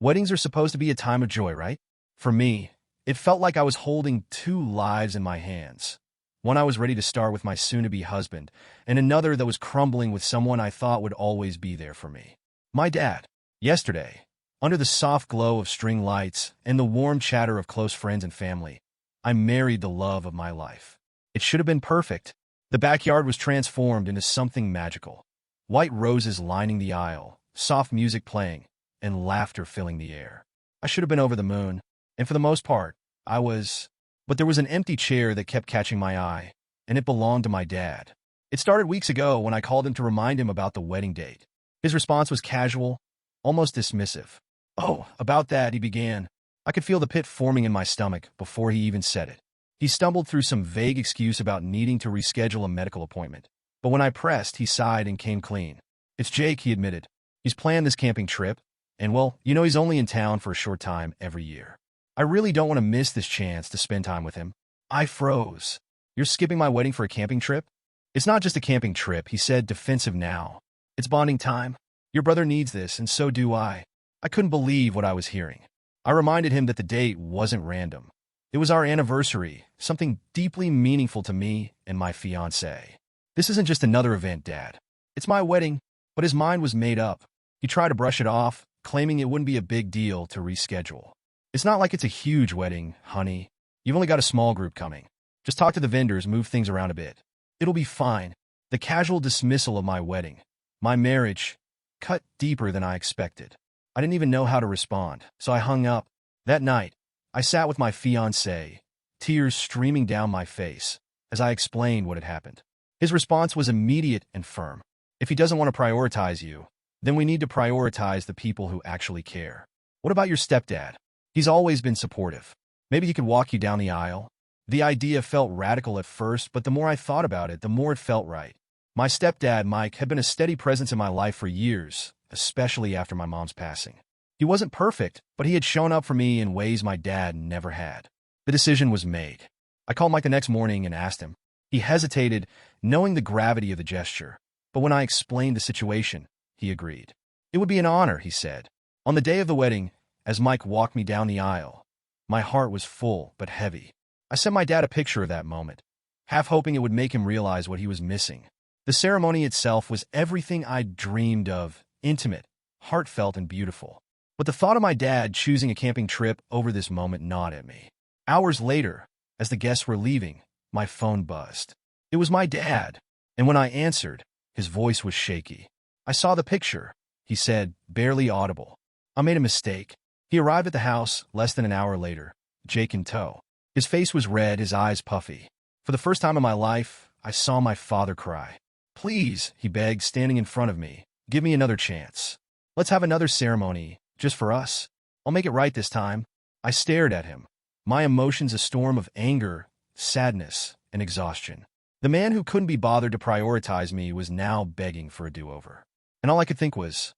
Weddings are supposed to be a time of joy, right? For me, it felt like I was holding two lives in my hands. One I was ready to start with my soon-to-be husband, and another that was crumbling with someone I thought would always be there for me. My dad. Yesterday, under the soft glow of string lights and the warm chatter of close friends and family, I married the love of my life. It should have been perfect. The backyard was transformed into something magical. White roses lining the aisle, soft music playing, and laughter filling the air. I should have been over the moon, and for the most part, I was. But there was an empty chair that kept catching my eye, and it belonged to my dad. It started weeks ago when I called him to remind him about the wedding date. His response was casual, almost dismissive. "Oh, about that," he began. I could feel the pit forming in my stomach before he even said it. He stumbled through some vague excuse about needing to reschedule a medical appointment. But when I pressed, he sighed and came clean. "It's Jake," he admitted. "He's planned this camping trip, and well, he's only in town for a short time every year. I really don't want to miss this chance to spend time with him." I froze. "You're skipping my wedding for a camping trip?" "It's not just a camping trip," he said, defensive now. "It's bonding time. Your brother needs this, and so do I." I couldn't believe what I was hearing. I reminded him that the date wasn't random. It was our anniversary, something deeply meaningful to me and my fiancée. "This isn't just another event, Dad. It's my wedding." But his mind was made up. He tried to brush it off, claiming it wouldn't be a big deal to reschedule. "It's not like it's a huge wedding, honey. You've only got a small group coming. Just talk to the vendors, move things around a bit. It'll be fine." The casual dismissal of my wedding, my marriage, cut deeper than I expected. I didn't even know how to respond, so I hung up. That night, I sat with my fiancé, tears streaming down my face, as I explained what had happened. His response was immediate and firm. "If he doesn't want to prioritize you, then we need to prioritize the people who actually care. What about your stepdad? He's always been supportive. Maybe he could walk you down the aisle." The idea felt radical at first, but the more I thought about it, the more it felt right. My stepdad, Mike, had been a steady presence in my life for years, especially after my mom's passing. He wasn't perfect, but he had shown up for me in ways my dad never had. The decision was made. I called Mike the next morning and asked him. He hesitated, knowing the gravity of the gesture, but when I explained the situation, he agreed. "It would be an honor," he said. On the day of the wedding, as Mike walked me down the aisle, my heart was full but heavy. I sent my dad a picture of that moment, half hoping it would make him realize what he was missing. The ceremony itself was everything I'd dreamed of, intimate, heartfelt, and beautiful. But the thought of my dad choosing a camping trip over this moment gnawed at me. Hours later, as the guests were leaving, my phone buzzed. It was my dad, and when I answered, his voice was shaky. "I saw the picture," he said, barely audible. "I made a mistake." He arrived at the house less than an hour later, Jake in tow. His face was red, his eyes puffy. For the first time in my life, I saw my father cry. "Please," he begged, standing in front of me, "give me another chance. Let's have another ceremony, just for us. I'll make it right this time." I stared at him, my emotions a storm of anger, sadness, and exhaustion. The man who couldn't be bothered to prioritize me was now begging for a do-over. And all I could think was,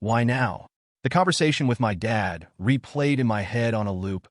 why now? The conversation with my dad replayed in my head on a loop,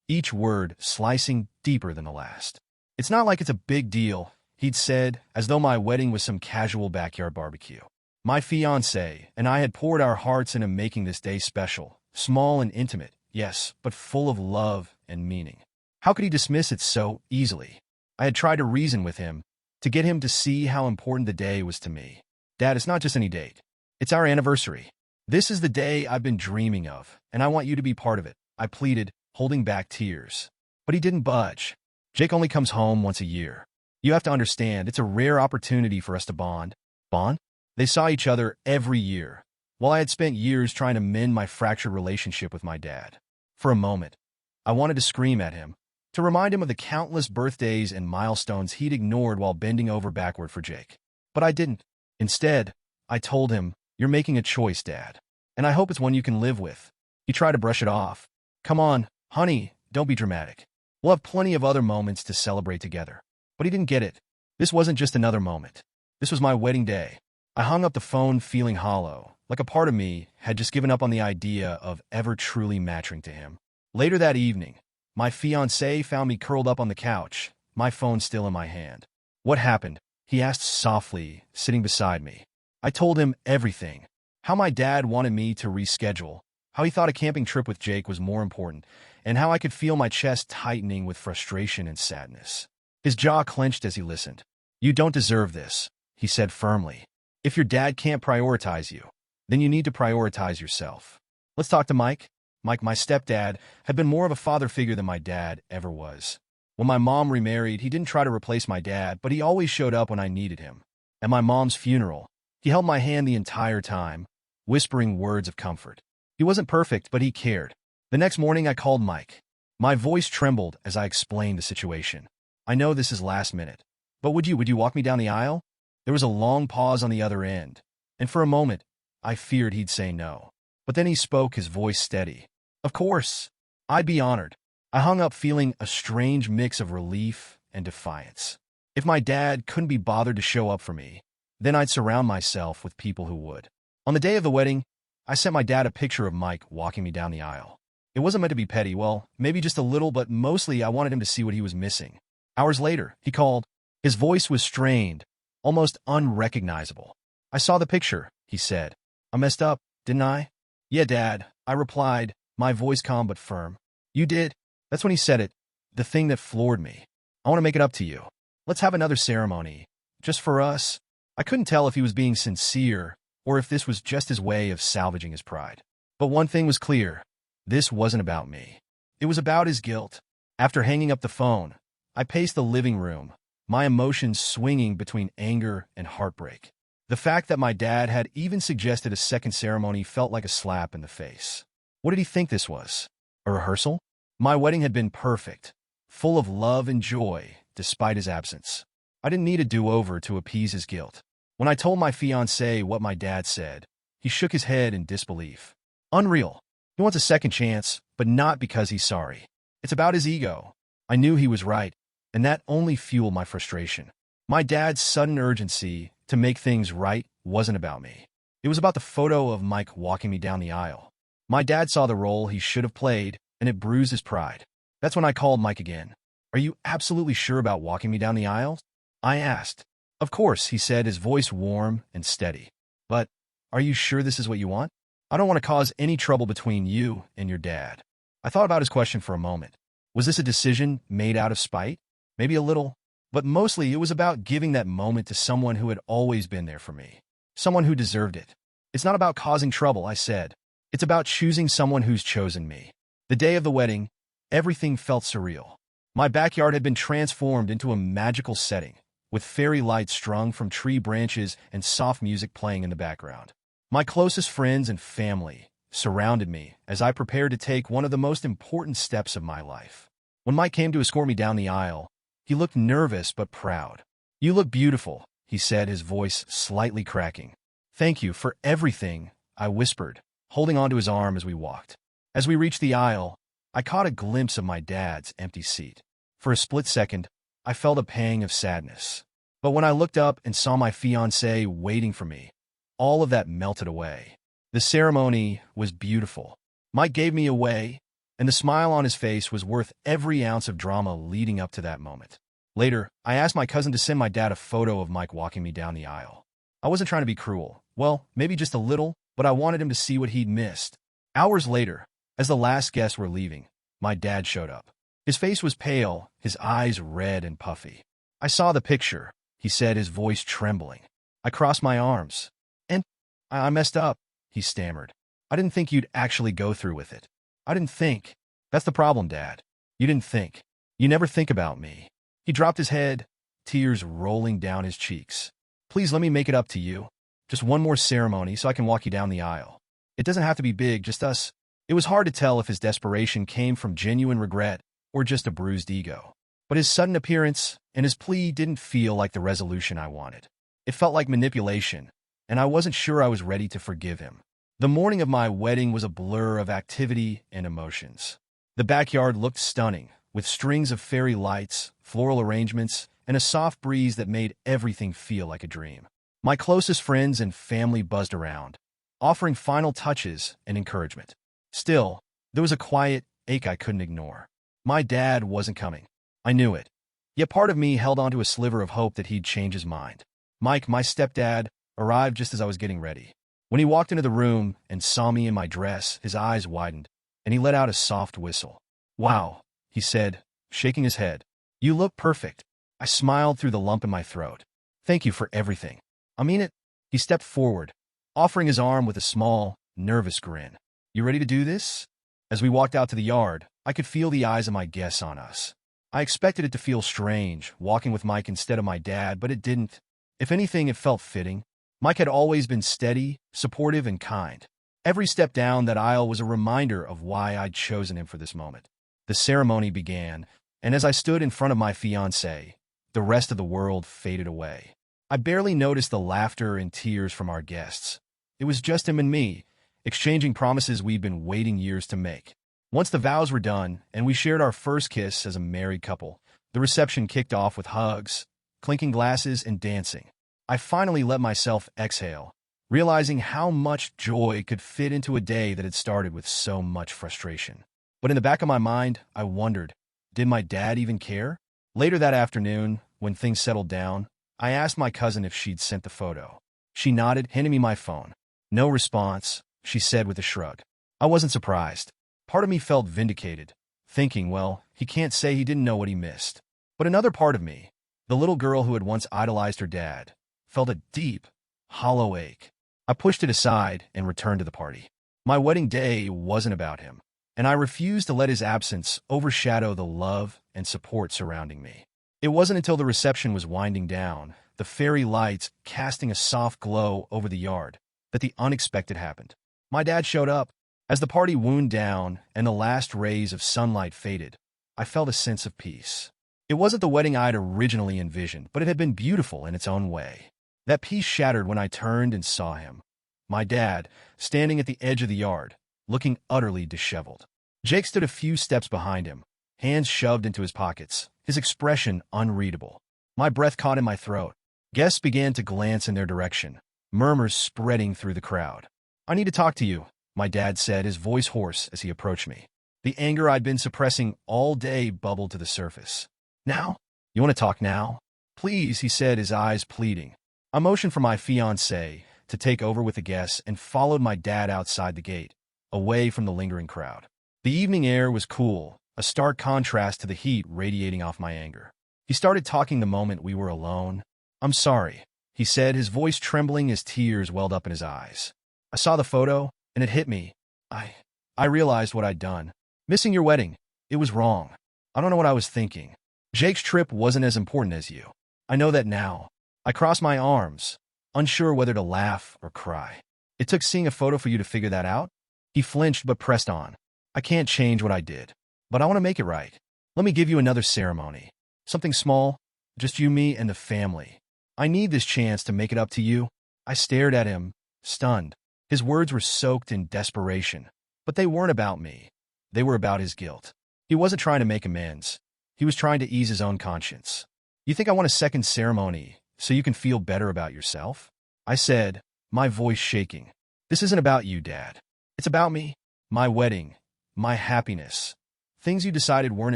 each word slicing deeper than the last. "It's not like it's a big deal," he'd said, as though my wedding was some casual backyard barbecue. My fiancé and I had poured our hearts into making this day special, small and intimate, yes, but full of love and meaning. How could he dismiss it so easily? I had tried to reason with him, to get him to see how important the day was to me. "Dad, it's not just any date. It's our anniversary. This is the day I've been dreaming of, and I want you to be part of it," I pleaded, holding back tears. But he didn't budge. "Jake only comes home once a year. You have to understand, it's a rare opportunity for us to bond." Bond? They saw each other every year, while I had spent years trying to mend my fractured relationship with my dad. For a moment, I wanted to scream at him, to remind him of the countless birthdays and milestones he'd ignored while bending over backward for Jake. But I didn't. Instead, I told him, "You're making a choice, Dad, and I hope it's one you can live with." He tried to brush it off. "Come on, honey, don't be dramatic. We'll have plenty of other moments to celebrate together." But he didn't get it. This wasn't just another moment. This was my wedding day. I hung up the phone feeling hollow, like a part of me had just given up on the idea of ever truly matching to him. Later that evening, my fiancé found me curled up on the couch, my phone still in my hand. "What happened?" he asked softly, sitting beside me. I told him everything. How my dad wanted me to reschedule, how he thought a camping trip with Jake was more important, and how I could feel my chest tightening with frustration and sadness. His jaw clenched as he listened. "You don't deserve this," he said firmly. "If your dad can't prioritize you, then you need to prioritize yourself." Let's talk to Mike. Mike, my stepdad, had been more of a father figure than my dad ever was. When my mom remarried, he didn't try to replace my dad, but he always showed up when I needed him. At my mom's funeral, he held my hand the entire time, whispering words of comfort. He wasn't perfect, but he cared. The next morning, I called Mike. My voice trembled as I explained the situation. "I know this is last minute, but would you walk me down the aisle?" There was a long pause on the other end, and for a moment, I feared he'd say no. But then he spoke, his voice steady. "Of course, I'd be honored." I hung up feeling a strange mix of relief and defiance. If my dad couldn't be bothered to show up for me, then I'd surround myself with people who would. On the day of the wedding, I sent my dad a picture of Mike walking me down the aisle. It wasn't meant to be petty, well, maybe just a little, but mostly I wanted him to see what he was missing. Hours later, he called. His voice was strained, almost unrecognizable. "I saw the picture," he said. "I messed up, didn't I?" "Yeah, Dad," I replied, my voice calm but firm. "You did." That's when he said it, the thing that floored me. "I want to make it up to you. Let's have another ceremony. Just for us." I couldn't tell if he was being sincere or if this was just his way of salvaging his pride. But one thing was clear. This wasn't about me. It was about his guilt. After hanging up the phone, I paced the living room, my emotions swinging between anger and heartbreak. The fact that my dad had even suggested a second ceremony felt like a slap in the face. What did he think this was? A rehearsal? My wedding had been perfect, full of love and joy, despite his absence. I didn't need a do-over to appease his guilt. When I told my fiancée what my dad said, he shook his head in disbelief. Unreal. He wants a second chance, but not because he's sorry. It's about his ego. I knew he was right, and that only fueled my frustration. My dad's sudden urgency to make things right wasn't about me. It was about the photo of Mike walking me down the aisle. My dad saw the role he should have played, and it bruised his pride. That's when I called Mike again. "Are you absolutely sure about walking me down the aisle?" I asked. "Of course," he said, his voice warm and steady. "But are you sure this is what you want? I don't want to cause any trouble between you and your dad." I thought about his question for a moment. Was this a decision made out of spite? Maybe a little. But mostly it was about giving that moment to someone who had always been there for me. Someone who deserved it. "It's not about causing trouble," I said. "It's about choosing someone who's chosen me." The day of the wedding, everything felt surreal. My backyard had been transformed into a magical setting, with fairy lights strung from tree branches and soft music playing in the background. My closest friends and family surrounded me as I prepared to take one of the most important steps of my life. When Mike came to escort me down the aisle, he looked nervous but proud. "You look beautiful," he said, his voice slightly cracking. "Thank you for everything," I whispered, holding onto his arm as we walked. As we reached the aisle, I caught a glimpse of my dad's empty seat. For a split second, I felt a pang of sadness. But when I looked up and saw my fiancée waiting for me, all of that melted away. The ceremony was beautiful. Mike gave me away, and the smile on his face was worth every ounce of drama leading up to that moment. Later, I asked my cousin to send my dad a photo of Mike walking me down the aisle. I wasn't trying to be cruel. Well, maybe just a little, but I wanted him to see what he'd missed. Hours later, as the last guests were leaving, my dad showed up. His face was pale, his eyes red and puffy. "I saw the picture," he said, his voice trembling. I crossed my arms. "And I messed up," he stammered. "I didn't think you'd actually go through with it. I didn't think." "That's the problem, Dad. You didn't think. You never think about me." He dropped his head, tears rolling down his cheeks. "Please let me make it up to you. Just one more ceremony so I can walk you down the aisle. It doesn't have to be big, just us." It was hard to tell if his desperation came from genuine regret or just a bruised ego. But his sudden appearance and his plea didn't feel like the resolution I wanted. It felt like manipulation, and I wasn't sure I was ready to forgive him. The morning of my wedding was a blur of activity and emotions. The backyard looked stunning, with strings of fairy lights, floral arrangements, and a soft breeze that made everything feel like a dream. My closest friends and family buzzed around, offering final touches and encouragement. Still, there was a quiet ache I couldn't ignore. My dad wasn't coming. I knew it. Yet part of me held onto a sliver of hope that he'd change his mind. Mike, my stepdad, arrived just as I was getting ready. When he walked into the room and saw me in my dress, his eyes widened, and he let out a soft whistle. "Wow," he said, shaking his head. "You look perfect." I smiled through the lump in my throat. "Thank you for everything. I mean it." He stepped forward, offering his arm with a small, nervous grin. "You ready to do this?" As we walked out to the yard, I could feel the eyes of my guests on us. I expected it to feel strange, walking with Mike instead of my dad, but it didn't. If anything, it felt fitting. Mike had always been steady, supportive, and kind. Every step down that aisle was a reminder of why I'd chosen him for this moment. The ceremony began, and as I stood in front of my fiancée, the rest of the world faded away. I barely noticed the laughter and tears from our guests. It was just him and me, exchanging promises we'd been waiting years to make. Once the vows were done, and we shared our first kiss as a married couple, the reception kicked off with hugs, clinking glasses, and dancing. I finally let myself exhale, realizing how much joy could fit into a day that had started with so much frustration. But in the back of my mind, I wondered, did my dad even care? Later that afternoon, when things settled down, I asked my cousin if she'd sent the photo. She nodded, handing me my phone. "No response," she said with a shrug. I wasn't surprised. Part of me felt vindicated, thinking, well, he can't say he didn't know what he missed. But another part of me, the little girl who had once idolized her dad, felt a deep, hollow ache. I pushed it aside and returned to the party. My wedding day wasn't about him, and I refused to let his absence overshadow the love and support surrounding me. It wasn't until the reception was winding down, the fairy lights casting a soft glow over the yard, that the unexpected happened. My dad showed up. As the party wound down and the last rays of sunlight faded, I felt a sense of peace. It wasn't the wedding I'd originally envisioned, but it had been beautiful in its own way. That peace shattered when I turned and saw him, my dad, standing at the edge of the yard, looking utterly disheveled. Jake stood a few steps behind him, hands shoved into his pockets, his expression unreadable. My breath caught in my throat. Guests began to glance in their direction, murmurs spreading through the crowd. "I need to talk to you," my dad said, his voice hoarse as he approached me. The anger I'd been suppressing all day bubbled to the surface. "Now? You want to talk now?" "Please," he said, his eyes pleading. I motioned for my fiancée to take over with the guests and followed my dad outside the gate, away from the lingering crowd. The evening air was cool, a stark contrast to the heat radiating off my anger. He started talking the moment we were alone. "I'm sorry," he said, his voice trembling as tears welled up in his eyes. "I saw the photo, and it hit me. I realized what I'd done. Missing your wedding. It was wrong. I don't know what I was thinking. Jake's trip wasn't as important as you. I know that now." I crossed my arms, unsure whether to laugh or cry. "It took seeing a photo for you to figure that out?" He flinched but pressed on. "I can't change what I did, but I want to make it right. Let me give you another ceremony. Something small, just you, me, and the family. I need this chance to make it up to you." I stared at him, stunned. His words were soaked in desperation, but they weren't about me. They were about his guilt. He wasn't trying to make amends. He was trying to ease his own conscience. "You think I want a second ceremony so you can feel better about yourself?" I said, my voice shaking. "This isn't about you, Dad. It's about me, my wedding, my happiness. Things you decided weren't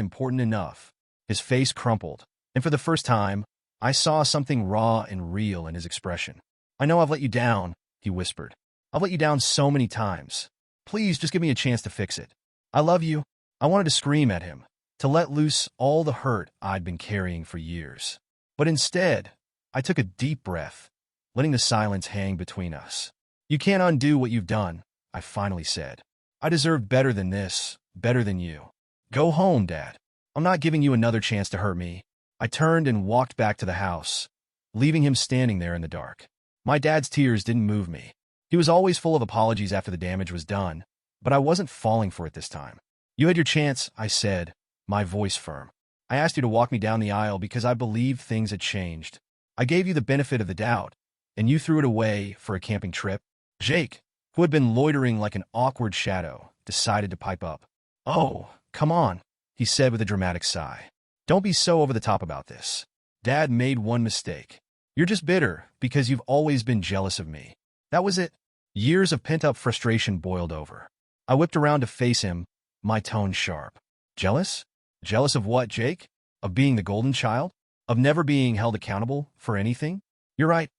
important enough." His face crumpled, and for the first time, I saw something raw and real in his expression. "I know I've let you down," he whispered. "I've let you down so many times. Please just give me a chance to fix it. I love you." I wanted to scream at him, to let loose all the hurt I'd been carrying for years. But instead, I took a deep breath, letting the silence hang between us. "You can't undo what you've done," I finally said. "I deserve better than this, better than you. Go home, Dad. I'm not giving you another chance to hurt me." I turned and walked back to the house, leaving him standing there in the dark. My dad's tears didn't move me. He was always full of apologies after the damage was done, but I wasn't falling for it this time. "You had your chance," I said, my voice firm. "I asked you to walk me down the aisle because I believed things had changed. I gave you the benefit of the doubt, and you threw it away for a camping trip." Jake, who had been loitering like an awkward shadow, decided to pipe up. "Oh, come on," he said with a dramatic sigh. "Don't be so over the top about this. Dad made one mistake. You're just bitter because you've always been jealous of me. That was it." Years of pent-up frustration boiled over. I whipped around to face him, my tone sharp. "Jealous? Jealous of what, Jake? Of being the golden child? Of never being held accountable for anything? You're right.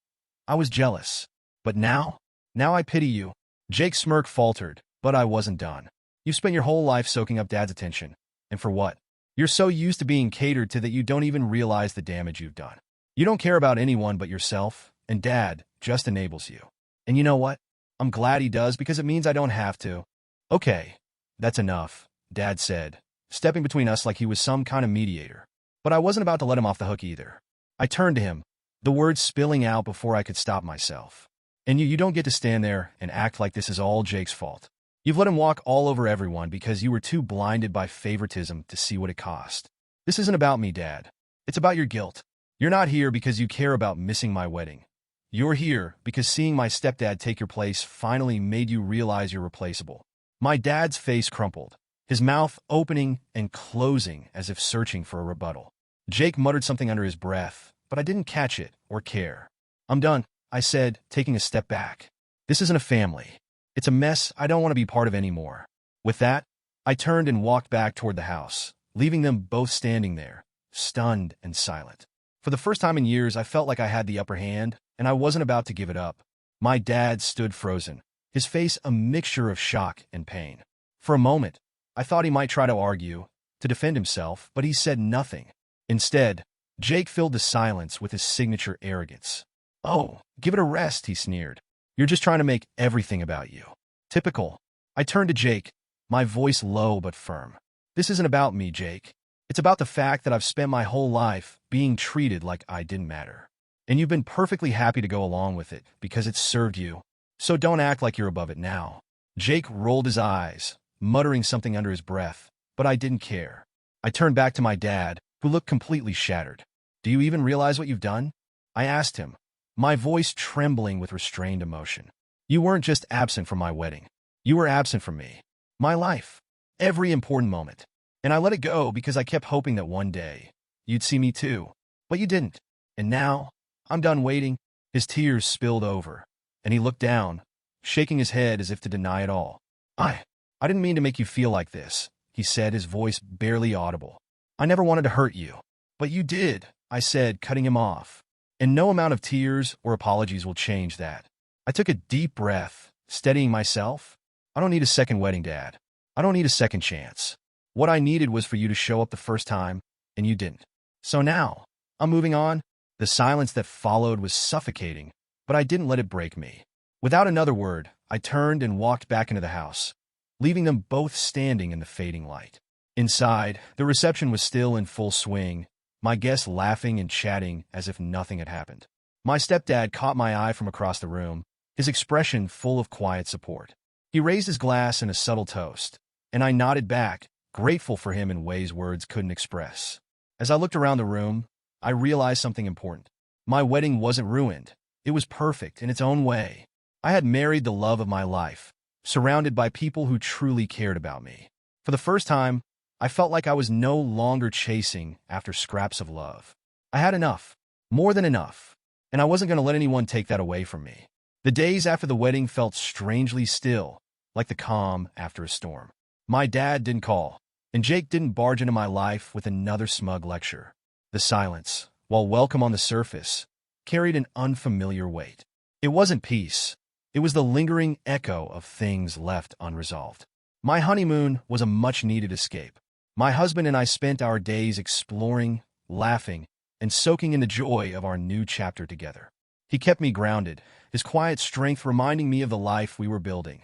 I was jealous. But now Now I pity you. Jake's smirk faltered, but I wasn't done. You spent your whole life soaking up Dad's attention. And for what? You're so used to being catered to that you don't even realize the damage you've done. You don't care about anyone but yourself, and Dad just enables you. And you know what? I'm glad he does because it means I don't have to. Okay, that's enough, Dad said, stepping between us like he was some kind of mediator. But I wasn't about to let him off the hook either. I turned to him, the words spilling out before I could stop myself. And you don't get to stand there and act like this is all Jake's fault. You've let him walk all over everyone because you were too blinded by favoritism to see what it cost. This isn't about me, Dad. It's about your guilt. You're not here because you care about missing my wedding. You're here because seeing my stepdad take your place finally made you realize you're replaceable. My dad's face crumpled, his mouth opening and closing as if searching for a rebuttal. Jake muttered something under his breath, but I didn't catch it or care. I'm done, I said, taking a step back. This isn't a family. It's a mess I don't want to be part of anymore. With that, I turned and walked back toward the house, leaving them both standing there, stunned and silent. For the first time in years, I felt like I had the upper hand, and I wasn't about to give it up. My dad stood frozen, his face a mixture of shock and pain. For a moment, I thought he might try to argue, to defend himself, but he said nothing. Instead, Jake filled the silence with his signature arrogance. Oh, give it a rest, he sneered. You're just trying to make everything about you. Typical. I turned to Jake, my voice low but firm. This isn't about me, Jake. It's about the fact that I've spent my whole life being treated like I didn't matter. And you've been perfectly happy to go along with it because it's served you. So don't act like you're above it now. Jake rolled his eyes, muttering something under his breath, but I didn't care. I turned back to my dad, who looked completely shattered. Do you even realize what you've done? I asked him, my voice trembling with restrained emotion. You weren't just absent from my wedding. You were absent from me. My life. Every important moment. And I let it go because I kept hoping that one day you'd see me too. But you didn't. And now, I'm done waiting. His tears spilled over, and he looked down, shaking his head as if to deny it all. I didn't mean to make you feel like this, he said, his voice barely audible. I never wanted to hurt you. But you did, I said, cutting him off. And no amount of tears or apologies will change that. I took a deep breath, steadying myself. I don't need a second wedding, Dad. I don't need a second chance. What I needed was for you to show up the first time, and you didn't. So now, I'm moving on. The silence that followed was suffocating, but I didn't let it break me. Without another word, I turned and walked back into the house, leaving them both standing in the fading light. Inside, the reception was still in full swing, my guests laughing and chatting as if nothing had happened. My stepdad caught my eye from across the room, his expression full of quiet support. He raised his glass in a subtle toast, and I nodded back, grateful for him in ways words couldn't express. As I looked around the room, I realized something important. My wedding wasn't ruined. It was perfect in its own way. I had married the love of my life, surrounded by people who truly cared about me. For the first time, I felt like I was no longer chasing after scraps of love. I had enough, more than enough, and I wasn't going to let anyone take that away from me. The days after the wedding felt strangely still, like the calm after a storm. My dad didn't call, and Jake didn't barge into my life with another smug lecture. The silence, while welcome on the surface, carried an unfamiliar weight. It wasn't peace. It was the lingering echo of things left unresolved. My honeymoon was a much-needed escape. My husband and I spent our days exploring, laughing, and soaking in the joy of our new chapter together. He kept me grounded, his quiet strength reminding me of the life we were building.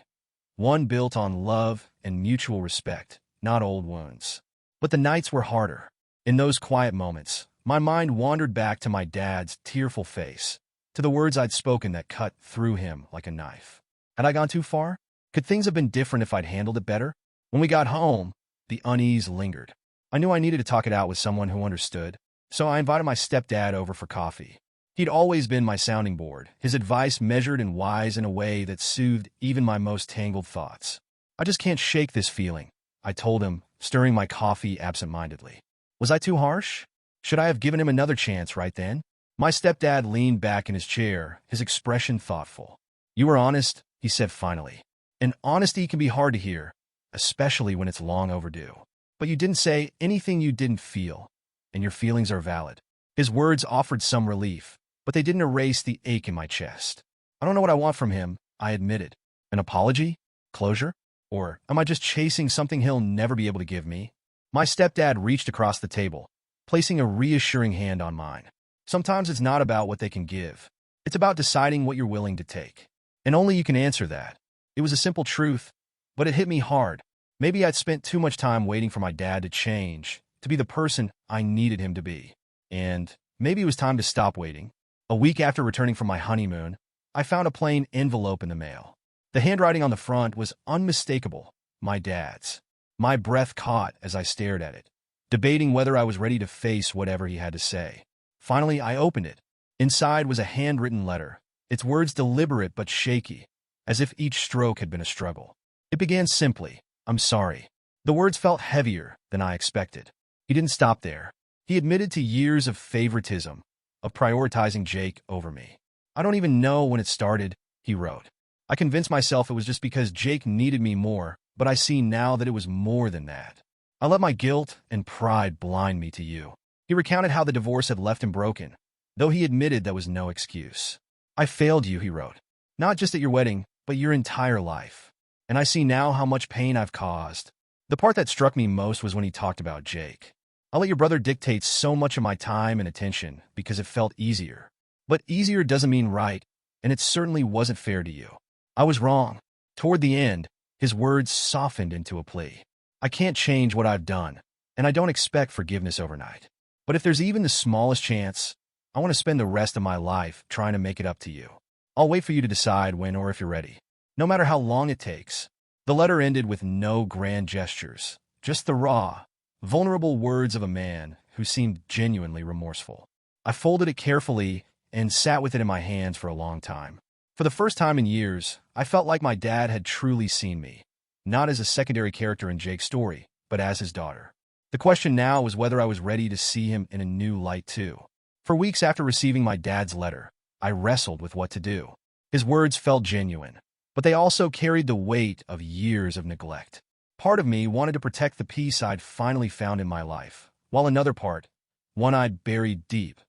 One built on love and mutual respect, not old wounds. But the nights were harder. In those quiet moments, my mind wandered back to my dad's tearful face, to the words I'd spoken that cut through him like a knife. Had I gone too far? Could things have been different if I'd handled it better? When we got home, the unease lingered. I knew I needed to talk it out with someone who understood, so I invited my stepdad over for coffee. He'd always been my sounding board, his advice measured and wise in a way that soothed even my most tangled thoughts. I just can't shake this feeling, I told him, stirring my coffee absent-mindedly. Was I too harsh? Should I have given him another chance right then? My stepdad leaned back in his chair, his expression thoughtful. You were honest, he said finally. And honesty can be hard to hear, especially when it's long overdue. But you didn't say anything you didn't feel, and your feelings are valid. His words offered some relief, but they didn't erase the ache in my chest. I don't know what I want from him, I admitted. An apology? Closure? Or am I just chasing something he'll never be able to give me? My stepdad reached across the table, placing a reassuring hand on mine. Sometimes it's not about what they can give. It's about deciding what you're willing to take. And only you can answer that. It was a simple truth, but it hit me hard. Maybe I'd spent too much time waiting for my dad to change, to be the person I needed him to be. And maybe it was time to stop waiting. A week after returning from my honeymoon, I found a plain envelope in the mail. The handwriting on the front was unmistakable, my dad's. My breath caught as I stared at it, debating whether I was ready to face whatever he had to say. Finally, I opened it. Inside was a handwritten letter, its words deliberate but shaky, as if each stroke had been a struggle. It began simply, "I'm sorry." The words felt heavier than I expected. He didn't stop there. He admitted to years of favoritism, of prioritizing Jake over me. "I don't even know when it started," he wrote. "I convinced myself it was just because Jake needed me more, but I see now that it was more than that. I let my guilt and pride blind me to you." He recounted how the divorce had left him broken, though he admitted that was no excuse. "I failed you," he wrote. "Not just at your wedding, but your entire life. And I see now how much pain I've caused." The part that struck me most was when he talked about Jake. "I let your brother dictate so much of my time and attention because it felt easier. But easier doesn't mean right, and it certainly wasn't fair to you. I was wrong." Toward the end, his words softened into a plea. "I can't change what I've done, and I don't expect forgiveness overnight. But if there's even the smallest chance, I want to spend the rest of my life trying to make it up to you. I'll wait for you to decide when or if you're ready, no matter how long it takes." The letter ended with no grand gestures, just the raw, vulnerable words of a man who seemed genuinely remorseful. I folded it carefully and sat with it in my hands for a long time. For the first time in years, I felt like my dad had truly seen me, not as a secondary character in Jake's story, but as his daughter. The question now was whether I was ready to see him in a new light too. For weeks after receiving my dad's letter, I wrestled with what to do. His words felt genuine, but they also carried the weight of years of neglect. Part of me wanted to protect the peace I'd finally found in my life, while another part, one I'd buried deep,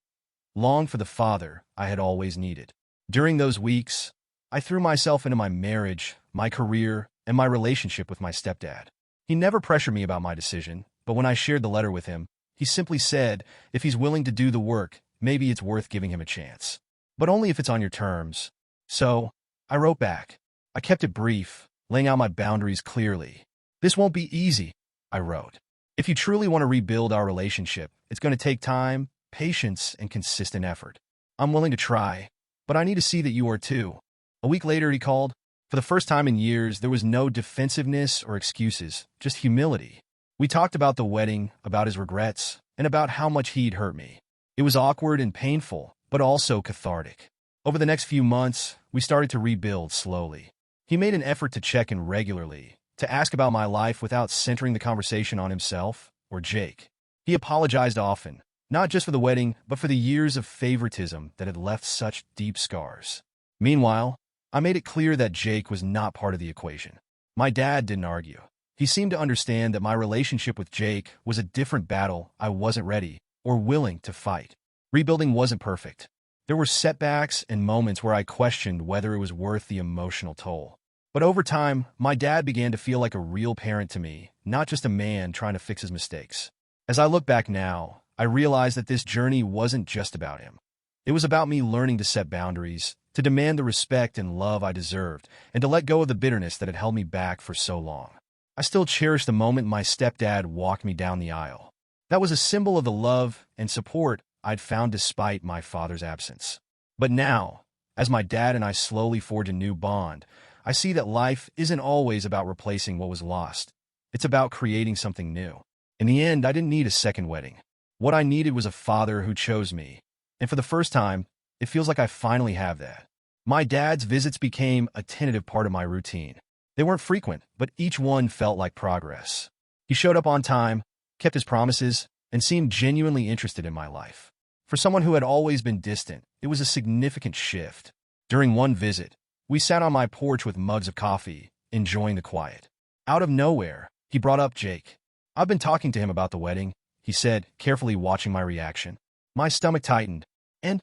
longed for the father I had always needed. During those weeks, I threw myself into my marriage, my career, and my relationship with my stepdad. He never pressured me about my decision, but when I shared the letter with him, he simply said, if he's willing to do the work, maybe it's worth giving him a chance. But only if it's on your terms. So, I wrote back. I kept it brief, laying out my boundaries clearly. "This won't be easy," I wrote. "If you truly want to rebuild our relationship, it's going to take time, patience, and consistent effort. I'm willing to try, but I need to see that you are too." A week later, he called. For the first time in years, there was no defensiveness or excuses, just humility. We talked about the wedding, about his regrets, and about how much he'd hurt me. It was awkward and painful, but also cathartic. Over the next few months, we started to rebuild slowly. He made an effort to check in regularly, to ask about my life without centering the conversation on himself or Jake. He apologized often, not just for the wedding, but for the years of favoritism that had left such deep scars. Meanwhile, I made it clear that Jake was not part of the equation. My dad didn't argue. He seemed to understand that my relationship with Jake was a different battle I wasn't ready or willing to fight. Rebuilding wasn't perfect. There were setbacks and moments where I questioned whether it was worth the emotional toll. But over time, my dad began to feel like a real parent to me, not just a man trying to fix his mistakes. As I look back now, I realize that this journey wasn't just about him. It was about me learning to set boundaries, to demand the respect and love I deserved, and to let go of the bitterness that had held me back for so long. I still cherish the moment my stepdad walked me down the aisle. That was a symbol of the love and support I'd found despite my father's absence. But now, as my dad and I slowly forge a new bond, I see that life isn't always about replacing what was lost. It's about creating something new. In the end, I didn't need a second wedding. What I needed was a father who chose me. And for the first time, it feels like I finally have that. My dad's visits became a tentative part of my routine. They weren't frequent, but each one felt like progress. He showed up on time, kept his promises, and seemed genuinely interested in my life. For someone who had always been distant, it was a significant shift. During one visit, we sat on my porch with mugs of coffee, enjoying the quiet. Out of nowhere, he brought up Jake. "I've been talking to him about the wedding," he said, carefully watching my reaction. My stomach tightened. "And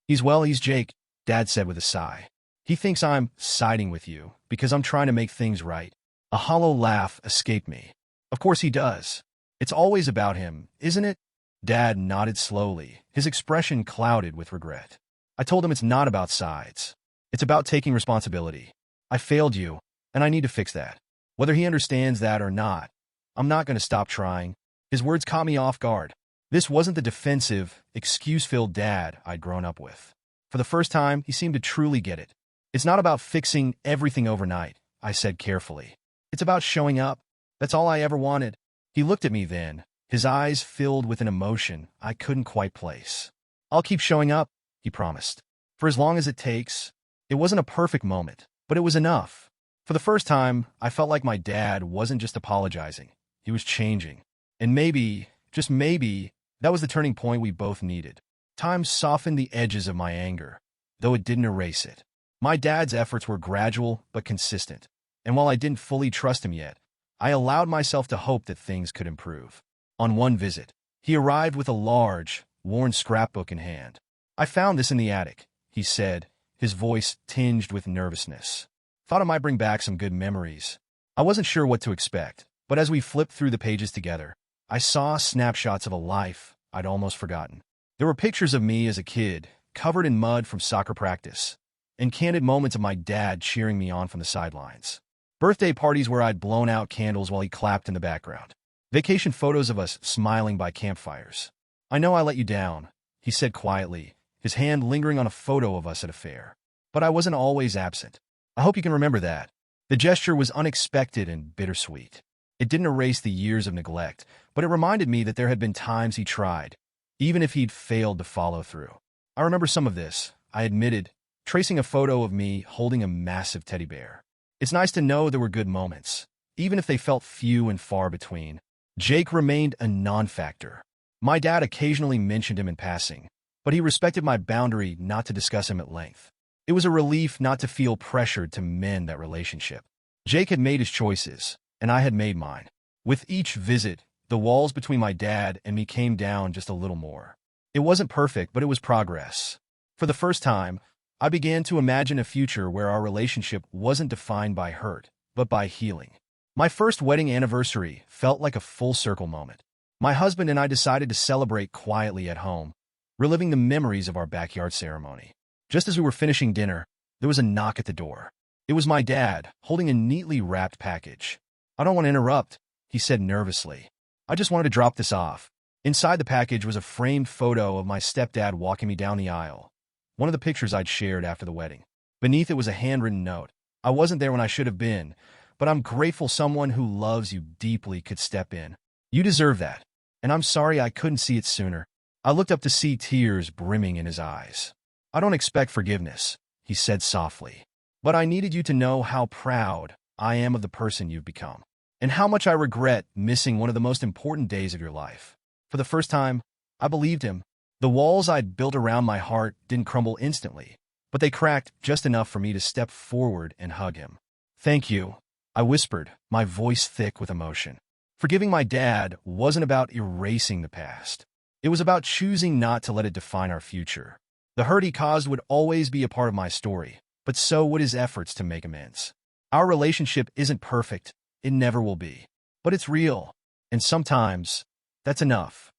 he's Jake," Dad said with a sigh. He thinks I'm siding with you because I'm trying to make things right. A hollow laugh escaped me. Of course he does. It's always about him, isn't it? Dad nodded slowly, his expression clouded with regret. I told him it's not about sides. It's about taking responsibility. I failed you, and I need to fix that. Whether he understands that or not, I'm not going to stop trying. His words caught me off guard. This wasn't the defensive, excuse-filled dad I'd grown up with. For the first time, he seemed to truly get it. It's not about fixing everything overnight, I said carefully. It's about showing up. That's all I ever wanted. He looked at me then, his eyes filled with an emotion I couldn't quite place. I'll keep showing up, he promised. For as long as it takes. It wasn't a perfect moment, but it was enough. For the first time, I felt like my dad wasn't just apologizing. He was changing. And maybe, just maybe, that was the turning point we both needed. Time softened the edges of my anger, though it didn't erase it. My dad's efforts were gradual but consistent, and while I didn't fully trust him yet, I allowed myself to hope that things could improve. On one visit, he arrived with a large, worn scrapbook in hand. I found this in the attic, he said, his voice tinged with nervousness. Thought it might bring back some good memories. I wasn't sure what to expect, but as we flipped through the pages together, I saw snapshots of a life I'd almost forgotten. There were pictures of me as a kid, covered in mud from soccer practice, and candid moments of my dad cheering me on from the sidelines. Birthday parties where I'd blown out candles while he clapped in the background. Vacation photos of us smiling by campfires. I know I let you down, he said quietly, his hand lingering on a photo of us at a fair. But I wasn't always absent. I hope you can remember that. The gesture was unexpected and bittersweet. It didn't erase the years of neglect, but it reminded me that there had been times he tried, even if he'd failed to follow through. I remember some of this, I admitted, tracing a photo of me holding a massive teddy bear. It's nice to know there were good moments, even if they felt few and far between. Jake remained a non-factor. My dad occasionally mentioned him in passing, but he respected my boundary not to discuss him at length. It was a relief not to feel pressured to mend that relationship. Jake had made his choices, and I had made mine. With each visit, the walls between my dad and me came down just a little more. It wasn't perfect, but it was progress. For the first time, I began to imagine a future where our relationship wasn't defined by hurt, but by healing. My first wedding anniversary felt like a full-circle moment. My husband and I decided to celebrate quietly at home, reliving the memories of our backyard ceremony. Just as we were finishing dinner, there was a knock at the door. It was my dad, holding a neatly wrapped package. "I don't want to interrupt," he said nervously. "I just wanted to drop this off." Inside the package was a framed photo of my stepdad walking me down the aisle, one of the pictures I'd shared after the wedding. Beneath it was a handwritten note. "I wasn't there when I should have been, but I'm grateful someone who loves you deeply could step in. You deserve that, and I'm sorry I couldn't see it sooner." I looked up to see tears brimming in his eyes. "I don't expect forgiveness," he said softly, "but I needed you to know how proud I am of the person you've become, and how much I regret missing one of the most important days of your life." For the first time, I believed him. The walls I'd built around my heart didn't crumble instantly, but they cracked just enough for me to step forward and hug him. "Thank you," I whispered, my voice thick with emotion. Forgiving my dad wasn't about erasing the past. It was about choosing not to let it define our future. The hurt he caused would always be a part of my story, but so would his efforts to make amends. Our relationship isn't perfect, it never will be. But it's real, and sometimes, that's enough.